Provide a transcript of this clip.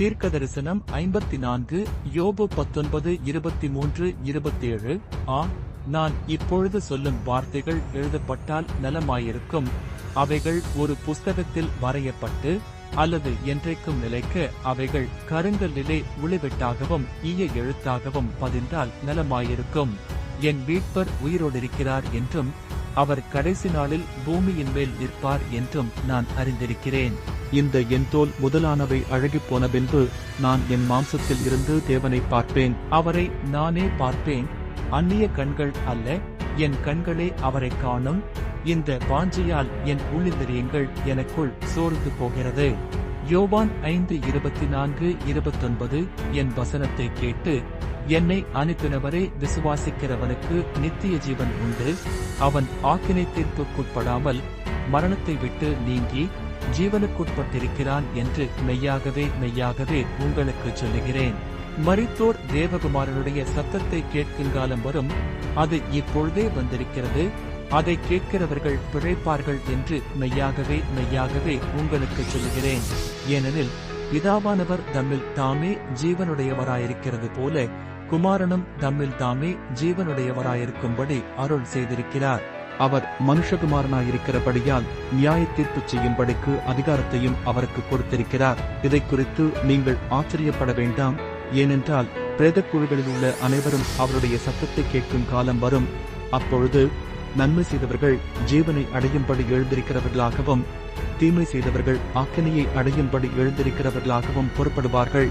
தீர்க்கதரிசனம் 54 யோபு 19:23-27 நான் இப்பொழுது சொல்லும் வார்த்தைகள் எழுதப்பட்டால் நலமாயிருக்கும். அவைகள் ஒரு புஸ்தகத்தில் வரையப்பட்டு அல்லது என்றைக்கும் நிலைக்க அவைகள் கருங்கல்லிலே உளிவெட்டாகவும் ஈய எழுத்தாகவும் பதிந்தால் நலமாயிருக்கும். என் மீட்பர் உயிரோடிருக்கிறார் என்றும் அவர் கடைசி நாளில் பூமியின் மேல் நிற்பார் என்றும் நான் அறிந்திருக்கிறேன். இந்த என் தோல் முதலானவை அழகிப் போன பின்பு நான் என் மாம்சத்தில் இருந்து தேவனை பார்ப்பேன். அவரை நானே பார்ப்பேன், அந்நிய கண்கள் அல்ல, என் கண்களே அவரை காணும். இந்த வாஞ்சையால் என் உள்ளிந்திரியங்கள் எனக்குள் சோர்ந்து போகிறது. யோவான் 5:24-29 என் வசனத்தை கேட்டு என்னை அனுப்பினவரே விசுவாசிக்கிறவனுக்கு நித்திய ஜீவன் உண்டு. அவன் ஆக்கினை தீர்ப்புக்குட்படாமல் மரணத்தை விட்டு நீங்கி ஜீவனுக்குட்பட்டிருக்கிறான் என்று மெய்யாகவே மெய்யாகவே உங்களுக்கு சொல்லுகிறேன். மரித்தோர் தேவகுமாரனுடைய சத்தத்தை கேட்குங்காலம் வரும், அது இப்பொழுதே வந்திருக்கிறது. அதை கேட்கிறவர்கள் பிழைப்பார்கள் என்று மெய்யாகவே மெய்யாகவே உங்களுக்கு சொல்லுகிறேன். ஏனெனில் பிதாவானவர் தம்மில் தாமே ஜீவனுடையவராயிருக்கிறது போல குமாரனும் தம்மில் தாமே ஜீவனுடையவராயிருக்கும்படி அருள் செய்திருக்கிறார். அவர் மனுஷகுமாரனாயிருக்கிறபடியால் நியாய தீர்ப்பு செய்யும்படிக்கு அதிகாரத்தையும் அவருக்கு கொடுத்திருக்கிறார். இதை குறித்து நீங்கள் ஆச்சரியப்பட வேண்டாம். ஏனென்றால் பிரேதக்குழுகளில் உள்ள அனைவரும் அவருடைய சத்தத்தை கேட்கும் காலம் வரும். அப்பொழுது நன்மை செய்தவர்கள் ஜீவனை அடையும்படி எழுந்திருக்கிறவர்களாகவும் தீமை செய்தவர்கள் ஆக்கினையை அடையும்படி எழுந்திருக்கிறவர்களாகவும் புறப்படுவார்கள்.